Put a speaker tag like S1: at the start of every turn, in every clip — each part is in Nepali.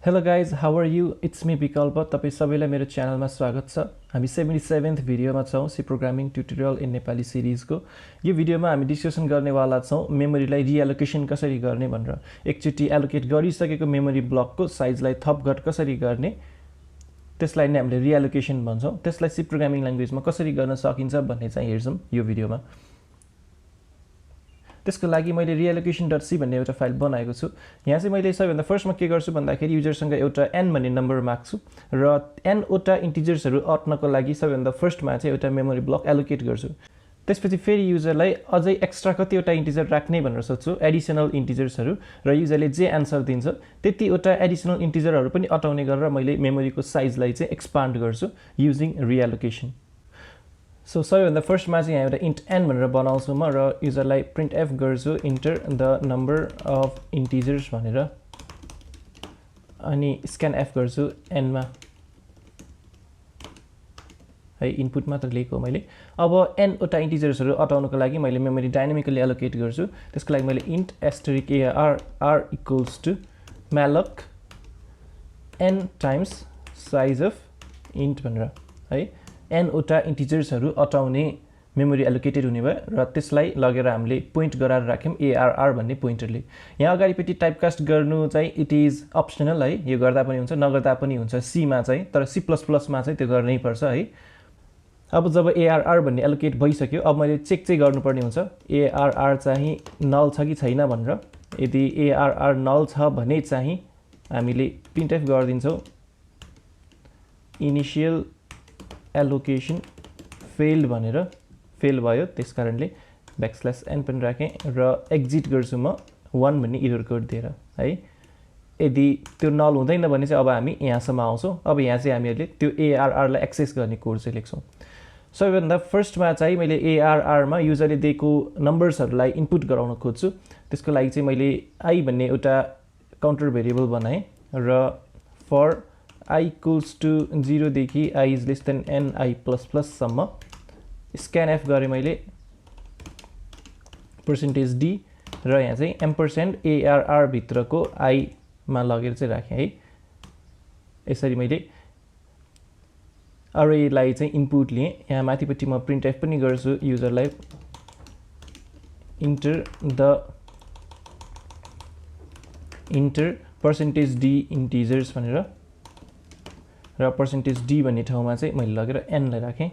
S1: Hello guys, how are you? It's me Bikalpa. तपाई सबैलाई मेरो च्यानलमा स्वागत छ। हामी 77th भिडियोमा छौं C programming tutorial in Nepali सिरिजको। यो भिडियोमा हामी डिस्कसन गर्नेवाला छौं मेमोरीलाई रिएलोकेसन कसरी गर्ने भनेर। एकचोटी एलोकेट गरिसकेको मेमोरी ब्लकको साइजलाई थपघट कसरी गर्ने, त्यसलाई नै हामीले रिएलोकेसन भन्छौं। त्यसलाई सी प्रोग्रामिङ ल्याङ्ग्वेजमा कसरी गर्न सकिन्छ भन्ने चाहिँ हेर्छौं यो भिडियोमा। त्यसको लागि मैले reallocation.c भन्ने एउटा फाइल बनाएको छु। यहाँ चाहिँ मैले सबैभन्दा फर्स्टमा के गर्छु भन्दाखेरि युजरसँग एउटा n भन्ने नम्बर माग्छु र n वटा इन्टिजर्सहरु अट्नको लागि सबैभन्दा फर्स्टमा चाहिँ एउटा मेमोरी ब्लक एलोकेट गर्छु। त्यसपछि फेरि युजरलाई अझै एक्स्ट्रा कतिवटा इन्टिजर राख्ने भनेर सोध्छु, एडिसनल इन्टिजर्सहरु, र युजरले जे आन्सर दिन्छ त्यतिवटा एडिसनल इन्टिजरहरु पनि अटाउने गरेर मैले मेमोरीको साइजलाई चाहिँ एक्सपान्ड गर्छु युजिङ reallocation। सो सबैभन्दा फर्स्टमा चाहिँ यहाँ एउटा int n भनेर बनाउँछु म र युजरलाई printf गर्छु enter the number of integers भनेर, अनि scanf गर्छु n मा है, इनपुट मात्र लिएको मैले। अब n वटा इन्टिजर्सहरु अटाउनको लागि मैले मेमोरी डायनामिकली एलोकेट गर्छु। त्यसको लागि मैले int *arr equals to malloc n times size of int भनेर है, n वटा इन्टिजर्सहरु अटाउने मेमोरी एलोकेटेड हुने भयो र त्यसलाई लगेर हामीले पोइन्ट गराएर राख्यौं arr भन्ने पोइन्टरले। यहाँ अगाडिपट्टि टाइपकास्ट गर्नु चाहिँ इट इज अप्सनल है, यो गर्दा पनि हुन्छ नगर्दा पनि हुन्छ सी मा चाहिँ, तर C++ मा चाहिँ त्यो गर्नै पर्छ है। अब जब arr भन्ने एलोकेट भइसक्यो, अब मैले चेक चाहिँ गर्नुपर्ने हुन्छ arr चाहिँ नल छ कि छैन भनेर। यदि arr नल छ भने चाहिँ हामीले printf गर्दिन्छौं इनिशियल allocation failed भनेर, फेल भयो त्यसकारणले \n पनि राखे र एक्जिट गर्छु म 1 भन्ने एरर कोड दिएर है। यदि त्यो नल हुँदैन भने चाहिँ अब हामी यहाँसम्म आउँछौं। अब यहाँ चाहिँ हामीहरुले त्यो arr लाई एक्सेस गर्ने कोड चाहिँ लेख्छौं। सबैभन्दा फर्स्टमा चाहिँ मैले arr मा युजरले दिएको नम्बर्सहरुलाई इनपुट गराउन खोज्छु। त्यसको लागि चाहिँ मैले I भन्ने एउटा काउन्टर भेरिएबल बनाए र फर I equals to 0 देखि I is less than ni++ सम्म scanf गरे मैले %d र यहाँ चाहिँ $arr भित्रको I मा लगेर चाहिँ राखे है। यसरी मैले array लाई चाहिँ इनपुट लिए। यहाँ माथिपट्टि म printf पनि गर्छु युजरलाई enter %d integers भनेर, र %d भन्ने ठाउँमा चाहिँ मैले लगेर n लाई राखे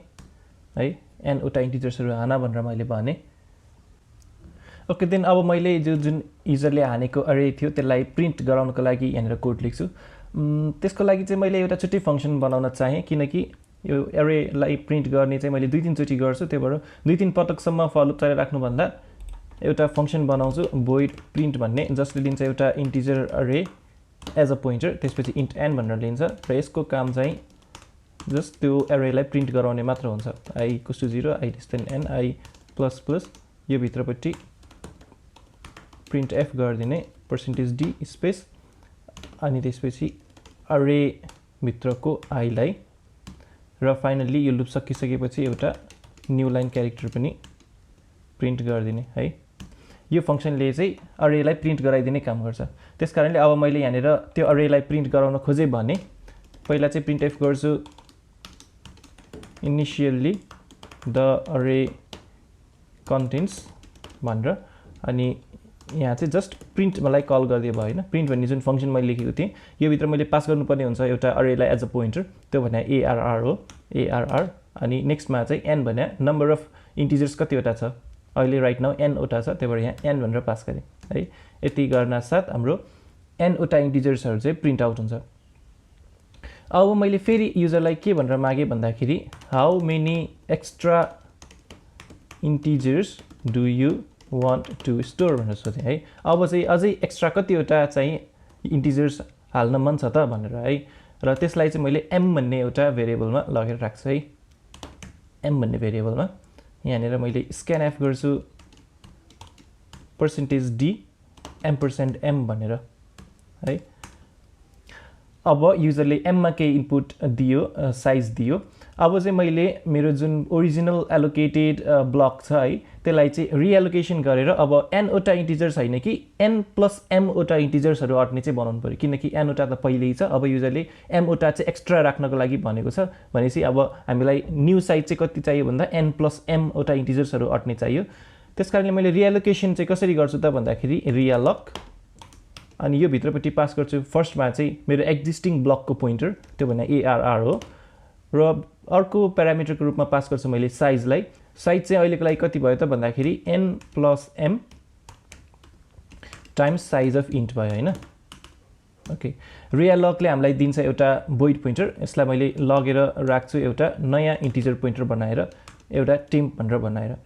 S1: है, n वटा इन्टिजर्सहरु हाना भनेर मैले भने। ओके, देन अब मैले जुन युजरले हानेको अरे थियो त्यसलाई प्रिन्ट गराउनको लागि यहाँनिर कोड लेख्छु। त्यसको लागि चाहिँ मैले एउटा छुट्टै फंक्सन बनाउन चाहे, किनकि यो अरेलाई प्रिन्ट गर्ने चाहिँ मैले 2-3 चोटी गर्छु, त्यही भएर 2-3 पटकसम्म फर लुप चलाइ राख्नु भन्दा एउटा फंक्सन बनाउँछु void print भन्ने, जसले लिन्छ एउटा इन्टिजर अरे एज अ पोइन्टर, त्यसपछि int n भनेर लिन्छ र यसको काम चाहिँ जस्ट त्यो अरेलाई प्रिन्ट गराउने मात्र हुन्छ। I equals to 0, I less than n, I++ यो भित्रपट्टि printf गर्दिने %d स्पेस, अनि त्यसपछि अरे भित्रको I लाई, र फाइनली यो लुप सकिसकेपछि एउटा न्यू लाइन क्यारेक्टर पनि प्रिन्ट गर्दिने है। यो फंक्सनले चाहिँ अरेलाई प्रिन्ट गराइदिने काम गर्छ। त्यसकारणले अब मैले यहाँनिर त्यो अरेलाई प्रिन्ट गराउन खोजे भने पहिला चाहिँ printf गर्छु इनिशियली द अरे कन्टेन्ट्स भनेर, अनि यहाँ चाहिँ जस्ट प्रिन्ट मलाई कल गरिदिए भयो हैन। प्रिन्ट भन्ने जुन फंक्सन मैले लेखेको थिएँ यो भित्र मैले पास गर्नुपर्ने हुन्छ एउटा अरेलाई एज अ पोइन्टर, त्यो भने arr हो, arr, अनि नेक्स्टमा चाहिँ n भने नम्बर अफ इन्टिजर्स कतिवटा छ, अहिले राइट नाउ n वटा छ, त्यही भएर यहाँ n भनेर पास गरे है। यति गर्न साथ हाम्रो n वटा इन्टिजर्सहरु चाहिँ प्रिन्ट आउट हुन्छ। अब मैले फेरि युजरलाई के भनेर मागे भन्दाखेरि how many extra integers do you want to store भनेर सोधे है। अब चाहिँ अझै एक्स्ट्रा कतिवटा चाहिँ इन्टिजर्स हाल्न मन छ त भनेर है, र त्यसलाई चाहिँ मैले m भन्ने एउटा भेरिएबलमा लगेर राख्छु है। m भन्ने भेरिएबलमा यहाँनिर मैले scanf गर्छु %d $m भनेर है। अब युजरले m मा केही इनपुट दियो, साइज दियो। अब चाहिँ मैले मेरो जुन ओरिजिनल एलोकेटेड ब्लक छ है त्यसलाई चाहिँ रिएलोकेसन गरेर अब n वटा इन्टिजर्स हैन कि n + m वटा इन्टिजर्सहरु अट्ने चाहिँ बनाउनु पर्यो किनकि n वटा त पहिल्यै छ अब युजरले m वटा चाहिँ एक्स्ट्रा राख्नको लागि भनेको छ भनेपछि अब हामीलाई न्यू साइज चाहिँ कति चाहियो भन्दा n + m वटा इन्टिजर्सहरु अट्ने चाहियो त्यसकारणले मैले रिएलोकेसन चाहिँ कसरी गर्छु त भन्दाखेरि realloc अनि यो भित्रपट्टि पास गर्छु फर्स्टमा चाहिँ मेरो एक्जिस्टिङ ब्लकको पोइन्टर त्यो भने arr हो र अर्को प्यारामिटरको रूपमा पास गर्छु मैले साइजलाई साइज चाहिँ अहिलेको लागि कति भयो त भन्दाखेरि n + m times size of int भयो हैन ओके realloc ले हामीलाई दिन्छ एउटा void पोइन्टर यसलाई मैले लगेर राख्छु एउटा नयाँ इन्टिजर पोइन्टर बनाएर एउटा टेम्प भनेर बनाएर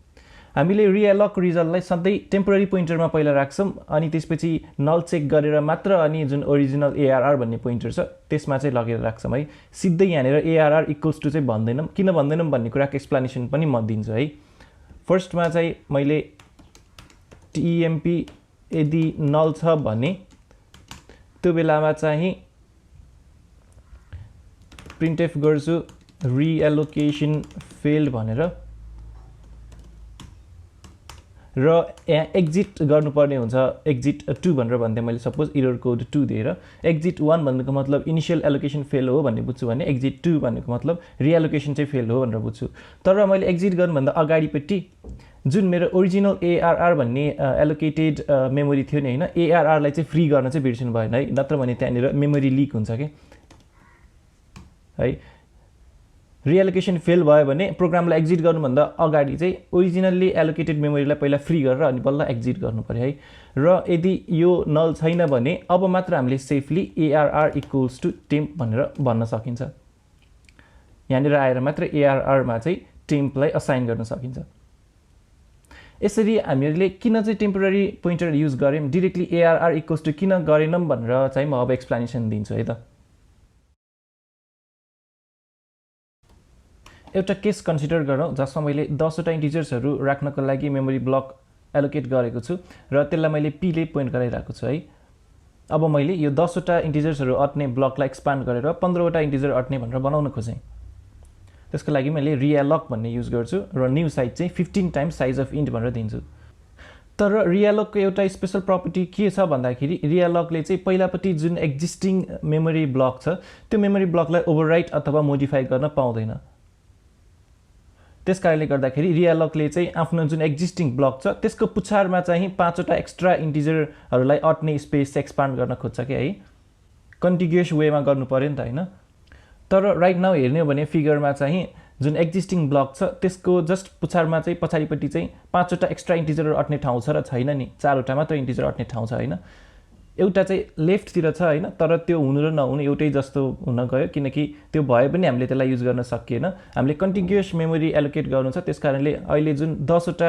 S1: हामीले realloc रिजल्टलाई सधैं टेम्पोररी पोइन्टरमा पहिला राख्छौं अनि त्यसपछि नल चेक गरेर मात्र अनि जुन ओरिजिनल arr भन्ने पोइन्टर छ त्यसमा चाहिँ लगेर राख्छौं है सिधै यहाँनेर arr = चाहिँ भन्दैनम किन भन्दैनम भन्ने कुराको एक्सप्लेनेसन पनि म दिन्छु है फर्स्टमा चाहिँ मैले temp यदि नल छ भने त्यो बेलामा चाहिँ printf गर्छु reallocation failed भनेर र यहाँ एक्जिट गर्नुपर्ने हुन्छ एक्जिट 2 भनेर भन्दै मैले सपोज एरर कोड 2 दिएर एक्जिट 1 भन्नुको मतलब इनिशियल एलोकेसन फेल हो भन्ने बुझ्छु भने एक्जिट 2 भन्नुको मतलब रिएलोकेसन चाहिँ फेल हो भनेर बुझ्छु तर मैले एक्जिट गर्नु भन्दा अगाडिपट्टि जुन मेरो ओरिजिनल arr भन्ने एलोकेटेड मेमोरी थियो नि हैन arr लाई चाहिँ फ्री गर्न चाहिँ बिर्सिनु भएन है नत्र भने त्यहाँनेर मेमोरी लीक हुन्छ के है रिएलोकेसन फेल भयो भने प्रोग्रामलाई एक्जिट गर्नु भन्दा अगाडि चाहिँ ओरिजिनली एलोकेटेड मेमोरीलाई पहिला फ्री गरेर अनि बल्ल एक्जिट गर्नु पर्यो है र यदि यो नल छैन भने अब मात्र हामीले सेफली arr = temp भनेर भन्न सकिन्छ यहाँनेर आएर मात्र arr मा चाहिँ टेम्पलाई असाइन गर्न सकिन्छ यसरी हामीले किन चाहिँ टेम्पोररी पोइन्टर युज गर्यौं डाइरेक्टली arr = किन गरेनम भनेर चाहिँ म अब एक्सप्लेनेसन दिन्छु है त एउटा केस कन्सिडर गरौँ जसमा मैले 10 वटा इन्टिजर्सहरु राख्नको लागि मेमोरी ब्लक एलोकेट गरेको छु र त्यसलाई मैले p ले पोइन्ट गराइराखेको छु है अब मैले यो 10 वटा इन्टिजर्सहरु अट्ने ब्लकलाई एक्सपान्ड गरेर 15 वटा इन्टिजर अट्ने भनेर बनाउन खोजेँ त्यसको लागि मैले realloc भन्ने युज गर्छु र न्यू साइज चाहिँ 15 टाइम्स साइज अफ इन्ट भनेर दिन्छु तर realloc को एउटा स्पेशल प्रपर्टी के छ भन्दाखेरि realloc ले चाहिँ पहिलापट्टि जुन एक्जिस्टिङ मेमोरी ब्लक छ त्यो मेमोरी ब्लकलाई ओभरराइट अथवा मोडिफाई गर्न पाउँदैन त्यसकारणले गर्दाखेरि realloc ले चाहिँ आफ्नो जुन एक्जिस्टिङ ब्लक छ त्यसको पुछारमा चाहिँ 5 वटा एक्स्ट्रा इन्टिजरहरुलाई अट्ने स्पेस एक्सपान्ड गर्न खोज्छ के है कन्टिग्युअस वेमा गर्नु पर्यो नि त हैन तर राइट नाउ हेर्ने हो भने फिगरमा चाहिँ जुन एक्जिस्टिङ ब्लक छ त्यसको जस्ट पुछारमा चाहिँ पछाडीपट्टि चाहिँ 5 वटा एक्स्ट्रा इन्टिजरहरु अट्ने ठाउँ छ र छैन नि 4 वटा मात्र इन्टिजर अट्ने ठाउँ छ हैन एउटा चाहिँ लेफ्ट तिर छ हैन तर त्यो हुनु र नहुनु एउटै जस्तो हुन गयो किनकि त्यो भए पनि हामीले त्यसलाई युज गर्न सकिएन हामीले कन्टिग्युअस मेमोरी एलोकेट गर्नु छ त्यसकारणले अहिले जुन 10 वटा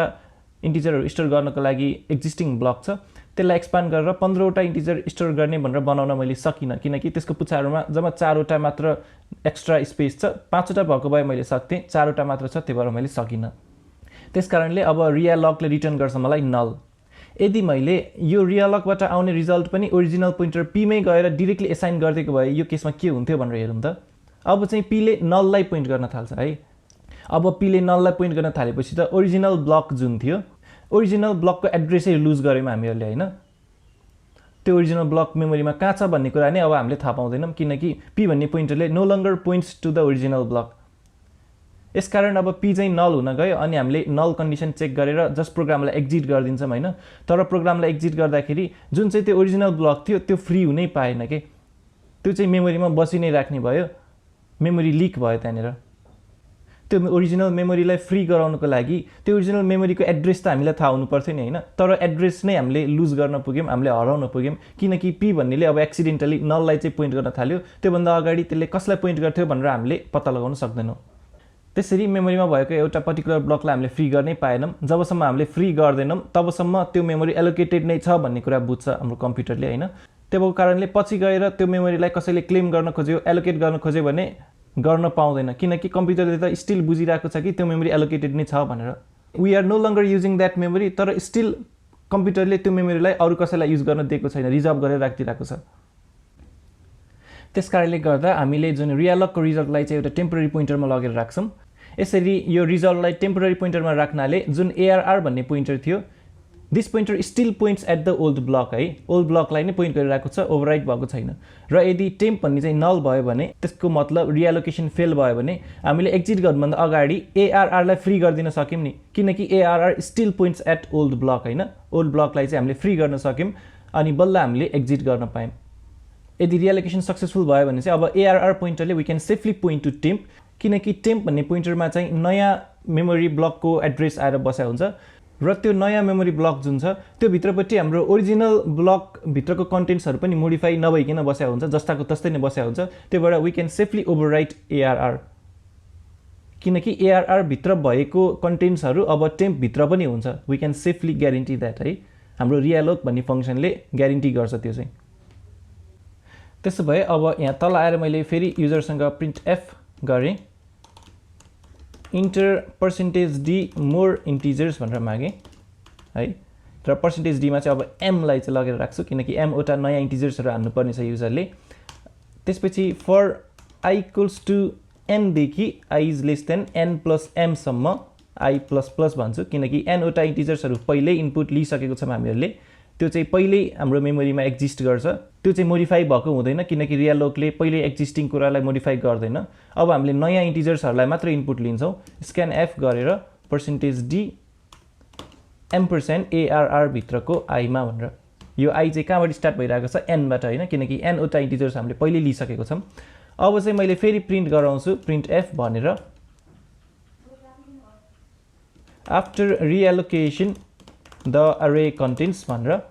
S1: इन्टिजरहरु स्टोर गर्नको लागि एक्जिस्टिङ ब्लक छ त्यसलाई एक्सपान्ड गरेर 15 वटा इन्टिजर स्टोर गर्ने भनेर बनाउन मैले सकिन किनकि त्यसको पुछारमा जम्मा 4 वटा मात्र एक्स्ट्रा स्पेस छ 5 वटा भएको भए मैले सक्थे 4 वटा मात्र छ त्यही भएर मैले सकिन त्यसकारणले अब realloc ले रिटर्न गर्छ मलाई नल यदि मैले यो realloc बाट आउने रिजल्ट पनि ओरिजिनल पोइन्टर p मै गएर डाइरेक्टली असाइन गर्दिएको भए यो केसमा के हुन्थ्यो भनेर हेरौं त अब चाहिँ p ले नल लाई पोइन्ट गर्न थाल्छ है अब p ले नल लाई पोइन्ट गर्न थालेपछि त ओरिजिनल ब्लक जुन थियो ओरिजिनल ब्लकको एड्रेसै लुज गर्यौं हामीहरुले हैन त्यो ओरिजिनल ब्लक मेमोरीमा कहाँ छ भन्ने कुरा नै अब हामीले थाहा पाउँदैनौं किनकि p भन्ने पोइन्टरले no longer points to the original block यसकारण अब p चाहिँ नल हुन गयो अनि हामीले नल कन्डिसन चेक गरेर जस्ट प्रोग्रामलाई एक्जिट गर्दिन्छौं हैन तर प्रोग्रामलाई एक्जिट गर्दाखेरि जुन चाहिँ त्यो ओरिजिनल ब्लक थियो त्यो फ्री हुनै पाएन के त्यो चाहिँ मेमोरीमा बसि नै राख्ने भयो मेमोरी लीक भयो त्यनेर त्यो ओरिजिनल मेमोरीलाई फ्री गराउनको लागि त्यो ओरिजिनल मेमोरीको एड्रेस त हामीलाई थाहा हुनु पर्थ्यो नि हैन तर एड्रेस नै हामीले लुज गर्न पुग्यौं हामीले हराउन पुग्यौं किनकि p भन्नेले अब एक्सिडेन्टली नललाई चाहिँ पोइन्ट गर्न थाल्यो त्यो भन्दा अगाडि त्यसले कसलाई पोइन्ट गर्थ्यो भनेर हामीले पत्ता लगाउन सक्दैनौं त्यसरी मेमोरीमा भएको एउटा पर्टिकुलर ब्लकलाई हामीले फ्री गर्नै पाएनौं जबसम्म हामीले फ्री गर्दैनौं तबसम्म त्यो मेमोरी एलोकेटेड नै छ भन्ने कुरा बुझ्छ हाम्रो कम्प्युटरले हैन त्यसको कारणले पछि गएर त्यो मेमोरीलाई कसैले क्लेम गर्न खोज्यो एलोकेट गर्न खोज्यो भने गर्न पाउँदैन किनकि कम्प्युटरले त स्टिल बुझिरहेको छ कि त्यो मेमोरी एलोकेटेड नै छ भनेर we are no longer using that memory तर स्टिल कम्प्युटरले त्यो मेमोरीलाई अरु कसैलाई युज गर्न दिएको छैन रिजर्भ गरेर राखिदिएको छ त्यसकारणले गर्दा हामीले जुन realloc को रिजल्टलाई चाहिँ एउटा टेम्पररी पोइन्टरमा लगेर राख्छौं यसरी यो रिजल्टलाई टेम्पररी पोइन्टरमा राख्नाले जुन ARR भन्ने पोइन्टर थियो this pointer still points at the old block है ओल्ड ब्लकलाई नै पोइन्ट गरिरहेको छ ओभरराइट भएको छैन र यदि टेम्प भन्ने चाहिँ नल भयो भने त्यसको मतलब रिएलोकेसन फेल भयो भने हामीले एक्जिट गर्नुभन्दा अगाडि ARR लाई फ्री गरिदिन सक्यौं नि किनकि ARR still points at old block हैन ओल्ड ब्लकलाई चाहिँ हामीले फ्री गर्न सक्यौं अनि बल्ल हामीले एक्जिट गर्न पायौं यदि रिएलोकेसन सक्सेसफुल भयो भने चाहिँ अब ARR पोइन्टरले we can safely point to temp किनकि टेम्प भन्ने पोइन्टरमा चाहिँ नयाँ मेमोरी ब्लकको एड्रेस आएर बसेको हुन्छ र त्यो नयाँ मेमोरी ब्लक जुन छ त्यो भित्रपट्टि हाम्रो ओरिजिनल ब्लक भित्रको कन्टेन्ट्सहरु पनि मोडिफाई नभइकन बसेको हुन्छ जस्ताको तस्तै नै बसेको हुन्छ त्यही भएर we can safely overwrite ARR किनकि ARR भित्र भएको कन्टेन्ट्सहरु अब टेम्प भित्र पनि हुन्छ we can safely guarantee that है हाम्रो realloc भन्ने फंक्सनले ग्यारेन्टी गर्छ त्यो चाहिँ त्यसो भए अब यहाँ तल आएर मैले फेरि युजरसँग printf गरे इंटर %d मोर इंटिजर्स भनेर मागे है र %d मा चाहिँ अब m लाई चाहिँ लगेर राख्छु किनकि m वटा नयाँ इंटिजर्सहरु हाल्नु पर्ने छ युजरले त्यसपछि for I equals to n देखि I is less than n plus m सम्म I प्लस प्लस भन्छु किनकि n वटा इंटिजर्सहरु पहिले इनपुट लिइसकेको छौं हामीहरुले त्यो चाहिँ पहिले हाम्रो मेमोरीमा एक्जिस्ट गर्छ त्यो चाहिँ मोडिफाई भएको हुँदैन किनकि realloc-ले पहिले एक्जिस्टिङ कुरालाई मोडिफाई गर्दैन अब हामीले नयाँ इंटिजर्सहरुलाई मात्र इनपुट लिन्छौं scanf गरेर %d $ARR भित्रको I मा भनेर यो I चाहिँ कहाँबाट स्टार्ट भइरहेको छ n बाट हैन किनकि n वटा इंटिजर्स हामीले पहिले लिइसकेको छौं अब चाहिँ मैले फेरि प्रिन्ट गराउँछु printf भनेर after reallocation the array contains भनेर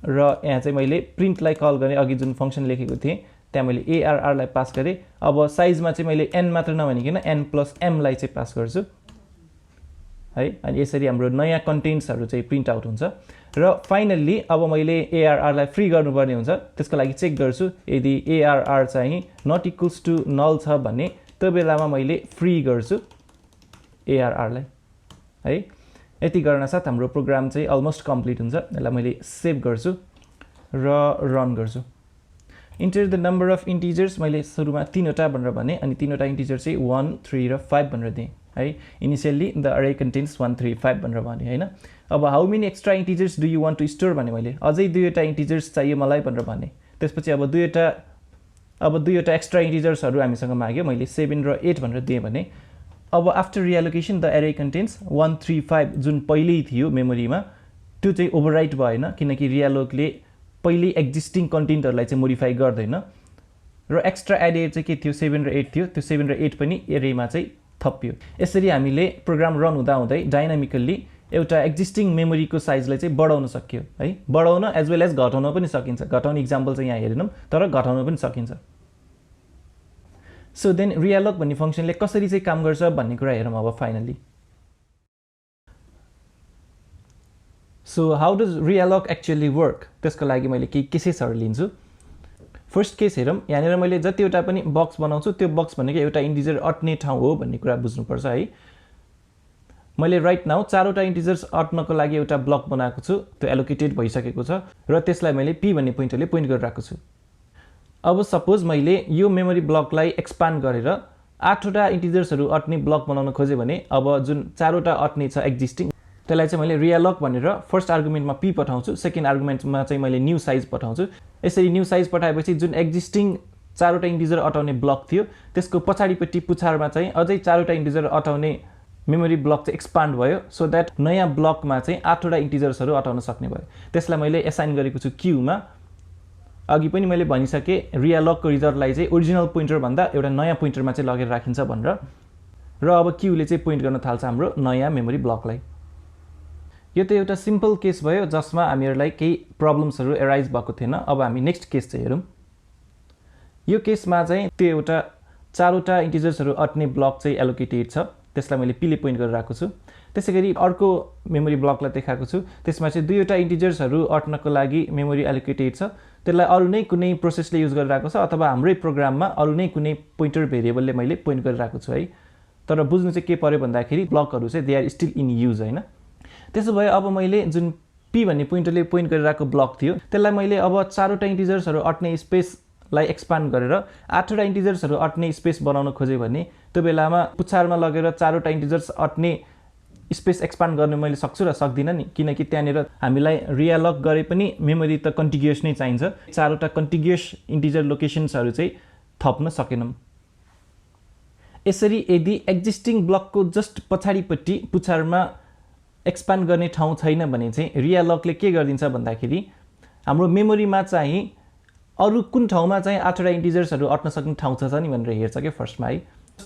S1: र यहाँ चाहिँ मैले प्रिन्ट लाई कल गरे अघि जुन फंक्सन लेखेको थिए त्यहाँ मैले ARR लाई पास गरे अब साइजमा चाहिँ मैले n मात्र नभनिकिन n प्लस m लाई चाहिँ पास गर्छु है अनि यसरी हाम्रो नयाँ कन्टेन्ट्सहरु चाहिँ प्रिन्ट आउट हुन्छ र फाइनली अब मैले ARR लाई फ्री गर्नुपर्ने हुन्छ त्यसको लागि चेक गर्छु यदि ARR चाहिँ नट इक्वल्स टु नल छ भने त्यो बेलामा मैले फ्री गर्छु ARR लाई है यति गर्न साथ हाम्रो प्रोग्राम चाहिँ अलमोस्ट कम्प्लिट हुन्छ यसलाई मैले सेभ गर्छु र रन गर्छु enter the number of integers मैले सुरुमा 3 वटा भनेर भने अनि 3 वटा इंटिजर चाहिँ 1 3 र 5 भनेर दिए है इनिशियली द अरे कन्टेन्स 1 3 5 भनेर भने हैन अब how many extra integers do you want to store भने मैले अझै 2 वटा इंटिजर्स चाहियो मलाई भनेर भने त्यसपछि अब 2 वटा एक्स्ट्रा इंटिजर्सहरु हामीसँग माग्यो मैले 7 र 8 भनेर दिए भने अब after reallocation the array contains 135 जुन पहिल्यै थियो मेमोरीमा त्यो चाहिँ ओभरराइट भएन किनकि realloc-ले पहिले एक्जिस्टिङ कन्टेन्टहरुलाई चाहिँ मोडिफाई गर्दैन र एक्स्ट्रा एडेड चाहिँ के थियो 7 र 8 थियो त्यो 7 र 8 पनि एरेमा चाहिँ थपियो यसरी हामीले प्रोग्राम रन हुँदा हुँदै डायनामिकली एउटा एक्जिस्टिङ मेमोरीको साइजलाई चाहिँ बढाउन सक्यो है बढाउन एज वेल एज घटाउन पनि सकिन्छ घटाउने एक्जाम्पल चाहिँ यहाँ हेरेनौं तर घटाउन पनि सकिन्छ So then realloc भन्ने फंक्सनले कसरी चाहिँ काम गर्छ भन्ने कुरा हेरौं अब finally So how does realloc actually work त्यसको लागि मैले केही केसेसहरु लिन्छु फर्स्ट केस हेरौं यहाँनिर मैले जतिवटा पनि बक्स बनाउँछु त्यो बक्स भनेको एउटा इन्टिजर अट्ने ठाउँ हो भन्ने कुरा बुझ्नु पर्छ है मैले राइट नाउ चारवटा इन्टिजर्स अट्नको लागि एउटा ब्लक बनाएको छु त्यो एलोकेटेड भइसकेको छ र त्यसलाई मैले p भन्ने पोइन्टरले पोइन्ट गरिरहेको छु अब सपोज मैले यो मेमोरी ब्लकलाई एक्सपान्ड गरेर 8 वटा इंटिजर्सहरु अट्ने ब्लक बनाउन खोजे भने अब जुन 4 वटा अट्ने छ एक्जिस्टिङ त्यसलाई चाहिँ मैले realloc भनेर फर्स्ट आर्गुमेन्टमा p पठाउँछु सेकेन्ड आर्गुमेन्टमा चाहिँ मैले न्यू साइज पठाउँछु यसरी न्यू साइज पठाएपछि जुन एक्जिस्टिङ 4 वटा इंटिजर अटाउने ब्लक थियो त्यसको पछाडीपट्टि पुछारमा चाहिँ अझै 4 वटा इंटिजर अटाउने मेमोरी ब्लक चाहिँ एक्सपान्ड भयो सो दैट नयाँ ब्लकमा चाहिँ 8 वटा इंटिजर्सहरु अटाउन सक्ने भयो त्यसलाई मैले असाइन गरेको छु q मा अघि पनि मैले भनिसके realloc को रिजल्टलाई चाहिँ ओरिजिनल पोइन्टर भन्दा एउटा नयाँ पोइन्टरमा चाहिँ लगेर राखिन्छ भनेर र अब q ले चाहिँ पोइन्ट गर्न थाल्छ हाम्रो नयाँ मेमोरी ब्लकलाई यो त एउटा सिम्पल केस भयो जसमा हामीहरुलाई केही प्रब्लम्सहरु एराइज भएको थिएन अब हामी नेक्स्ट केस चाहिँ हेरौं यो केसमा चाहिँ त्यो एउटा 4 वटा इंटिजर्सहरु अट्ने ब्लक चाहिँ एलोकेटेड छ त्यसलाई मैले p ले पोइन्ट गरेर राखेको छु त्यसैगरी अर्को मेमोरी ब्लकलाई देखाएको छु त्यसमा चाहिँ 2 वटा इंटिजर्सहरु अट्नको लागि मेमोरी एलोकेटेड छ त्यसलाई अरु नै कुनै प्रोसेसले युज गरिरहेको छ अथवा हाम्रै प्रोग्राममा अरु नै कुनै पोइन्टर भेरिएबलले मैले पोइन्ट गरिरहेको छु है तर बुझ्नु चाहिँ के पर्यो भन्दाखेरि ब्लकहरु चाहिँ they are still in use हैन त्यसो भए अब मैले जुन p भन्ने पोइन्टरले पोइन्ट गरिरहेको ब्लक थियो त्यसलाई मैले अब 4वटा इन्टिजर्सहरु अट्ने स्पेसलाई एक्सपान्ड गरेर 8वटा इन्टिजर्सहरु अट्ने स्पेस बनाउन खोजे भने त्यो बेलामा पुछारमा लगेर 4वटा इन्टिजर्स अट्ने स्पेस एक्सपान्ड गर्न मैले सक्छु र सक्दिन नि किनकि त्यहाँनेर हामीलाई रियालक गरे पनि मेमोरी त कन्टिग्युअस नै चाहिन्छ 4वटा कन्टिग्युअस इन्टिजर लोकेशन्सहरु चाहिँ थप्न सकेनम यसरी यदि एक्जिस्टिङ ब्लकको जस्ट पछाडीपट्टि पुछारमा एक्सपान्ड गर्ने ठाउँ छैन भने चाहिँ रियालकले के गर्दिन्छ भन्दाखेरि हाम्रो मेमोरीमा चाहिँ अरु कुन ठाउँमा चाहिँ 8वटा इन्टिजर्सहरु अट्न सक्ने ठाउँ छ नि भनेर हेर्छ के फर्स्टमा है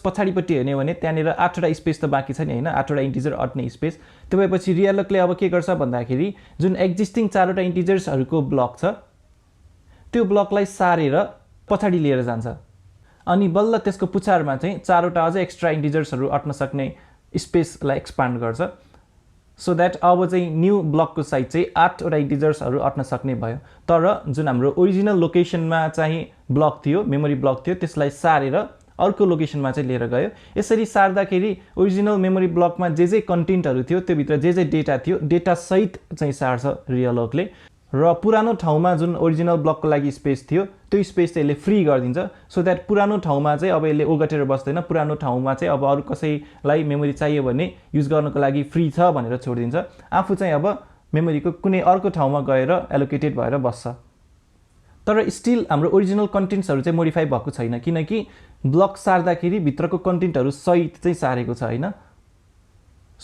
S1: पछाडीपट्टि हेर्ने भने त्यहाँनेर 8वटा स्पेस त बाँकी छ नि हैन 8वटा इन्टिजर अट्ने स्पेस त्यो भएपछि रियालकले अब के गर्छ भन्दाखेरि जुन एक्जिस्टिङ 4वटा इन्टिजर्सहरुको ब्लक छ त्यो ब्लकलाई सारेर पछाडी लिएर जान्छ अनि बल्ल त्यसको पुछारमा चाहिँ 4वटा अझै एक्स्ट्रा इन्टिजर्सहरु अट्न सक्ने स्पेसलाई एक्सपान्ड गर्छ सो दैट अब चाहिँ न्यू ब्लकको साइज चाहिँ 8वटा इन्टिजर्सहरु अट्न सक्ने भयो तर जुन हाम्रो ओरिजिनल लोकेशनमा चाहिँ ब्लक थियो मेमोरी ब्लक थियो त्यसलाई सारेर अर्को लोकेशनमा चाहिँ लिएर गयो यसरी सार्दाखेरि ओरिजिनल मेमोरी ब्लकमा जे कन्टेन्टहरु थियो त्यो भित्र जे डेटा थियो डेटा सहित चाहिँ सार्छ रियालकले र पुरानो ठाउँमा जुन ओरिजिनल ब्लकको लागि स्पेस थियो त्यो स्पेस चाहिँ यसले फ्री गरिदिन्छ सो दैट पुरानो ठाउँमा चाहिँ अब यसले ओगटेर बस्दैन पुरानो ठाउँमा चाहिँ अब अरु कसैलाई मेमोरी चाहियो भने युज गर्नको लागि फ्री छ भनेर छोड्दिन्छ आफू चाहिँ अब मेमोरीको कुनै अर्को ठाउँमा गएर एलोकेटेड भएर बस्छ तर स्टिल हाम्रो ओरिजिनल कन्टेन्ट्सहरु चाहिँ मोडिफाई भएको छैन किनकि ब्लक सार्दाखेरि भित्रको कन्टेन्टहरु सहित चाहिँ सारेको छ हैन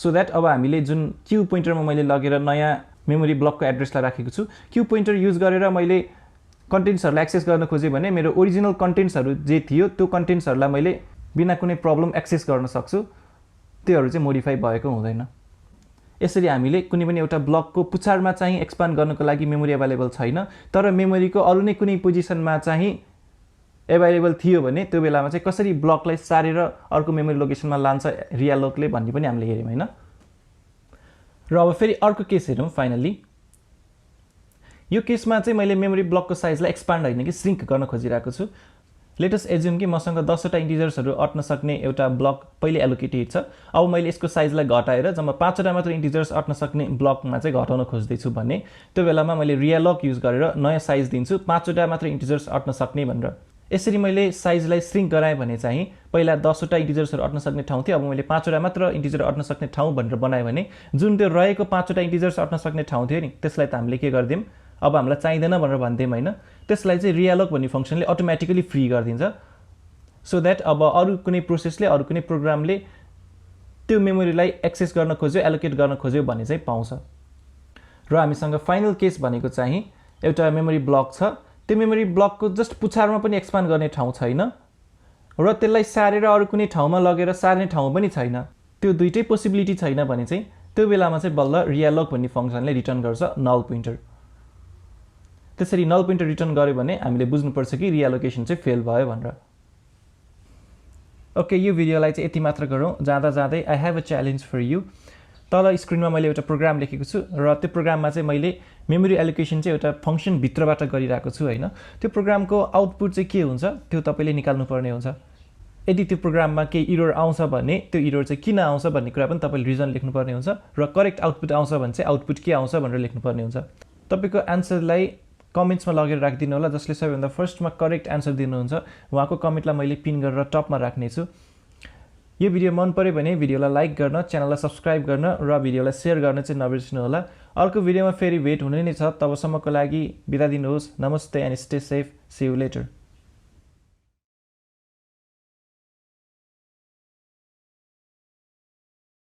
S1: सो दैट अब हामीले जुन क्यू पोइन्टरमा मैले लगेर नयाँ मेमोरी ब्लकको एड्रेसलाई राखेको छु क्यू पोइन्टर युज गरेर मैले कन्टेन्ट्सहरुलाई एक्सेस गर्न खोजे भने मेरो ओरिजिनल कन्टेन्ट्सहरु जे थियो त्यो कन्टेन्ट्सहरुलाई मैले बिना कुनै प्रब्लम एक्सेस गर्न सक्छु त्योहरु चाहिँ मोडिफाई भएको हुँदैन यसरी हामीले कुनै पनि एउटा ब्लकको पुछारमा चाहिँ एक्सपान्ड गर्नको लागि मेमोरी अवेलेबल छैन तर मेमोरीको अरु नै कुनै पोजिसनमा चाहिँ अवेलेबल थियो भने त्यो बेलामा चाहिँ कसरी ब्लकलाई सारेर अर्को मेमोरी लोकेशनमा लान्छ रियालकले भन्ने पनि हामीले हेर्यौं हैन र अब फेरि अर्को केस हेरौं फाइनली यो केसमा चाहिँ मैले मेमोरी ब्लकको साइजलाई एक्सपान्ड हैन कि श्रिंक गर्न खोजिरहेको छु लेट अस एज्युम कि मसँग 10वटा इन्टिजर्सहरु अट्न सक्ने एउटा ब्लक पहिले एलोकेटेड छ अब मैले यसको साइजलाई घटाएर जम्मा 5वटा मात्र इन्टिजर्स अट्न सक्ने ब्लकमा चाहिँ घटाउन खोज्दै छु भने त्यो बेलामा मैले रियालक युज गरेर नयाँ साइज दिन्छु 5वटा मात्र इन्टिजर्स अट्न सक्ने भनेर यसरी मैले साइजलाई श्रिंक गराए भने चाहिँ पहिला 10वटा इन्टिजर्सहरु अट्न सक्ने ठाउँ थियो अब मैले 5वटा मात्र इन्टिजर अट्न सक्ने ठाउँ भनेर बनाए भने जुन त्यो रहेको 5वटा इन्टिजर्स अट्न सक्ने ठाउँ थियो नि त्यसलाई त हामीले के गर्दियौं अब हामीलाई चाहिदैन भनेर भन्दियौं हैन त्यसलाई चाहिँ रियालक भन्ने फंक्सनले अटोमेटिकली फ्री गरिदिन्छ सो दैट अब अरु कुनै प्रोसेसले अरु कुनै प्रोग्रामले त्यो मेमोरीलाई एक्सेस गर्न खोज्यो एलोकेट गर्न खोज्यो भने चाहिँ पाउँछ र हामीसँग फाइनल केस भनेको चाहिँ एउटा मेमोरी ब्लक छ त्यो मेमोरी ब्लकको जस्ट पुछारमा पनि एक्सपान्ड गर्ने ठाउँ छैन र त्यसलाई सारेर अरु कुनै ठाउँमा लगेर सार्ने ठाउँ पनि छैन त्यो दुईटै पोसिबिलिटी छैन भने चाहिँ त्यो बेलामा चाहिँ बल्ल रियालक भन्ने फंक्सनले रिटर्न गर्छ नल पोइन्टर त्यसरी नल पोइन्टर रिटर्न गर्यो भने हामीले बुझ्नुपर्छ कि रियालोकेसन चाहिँ फेल भयो भनेर ओके यो भिडियोलाई चाहिँ यति मात्र गरौँ जाँदा जाँदै I have a challenge for you तल स्क्रिनमा मैले एउटा प्रोग्राम लेखेको छु र त्यो प्रोग्राममा चाहिँ मैले मेमोरी एलोकेसन चाहिँ एउटा फंक्सन भित्रबाट गरिरहेको छु हैन त्यो प्रोग्रामको आउटपुट चाहिँ के हुन्छ त्यो तपाईले निकाल्नु पर्ने हुन्छ यदि त्यो प्रोग्राममा केही एरर आउँछ भने त्यो एरर चाहिँ किन आउँछ भन्ने कुरा पनि तपाईले रिजन लेख्नु पर्ने हुन्छ र करेक्ट आउटपुट आउँछ भने चाहिँ आउटपुट के आउँछ भनेर लेख्नु पर्ने हुन्छ तपाईको आन्सरलाई कमेन्ट्समा लगेर राखिदिनु होला जसले सबैभन्दा फर्स्टमा करेक्ट आन्सर दिनुहुन्छ उहाँको कमेन्टलाई मैले पिन गरेर टपमा राख्ने छु यो भिडियो मन पर्यो भने भिडियोलाई लाइक गर्न च्यानललाई सब्स्क्राइब गर्न र भिडियोलाई शेयर गर्न चाहिँ नबिर्सनु होला अर्को भिडियोमा फेरि भेट हुने नै छ तबसम्मको लागि बिदा दिनुहोस् नमस्ते and stay safe see you letter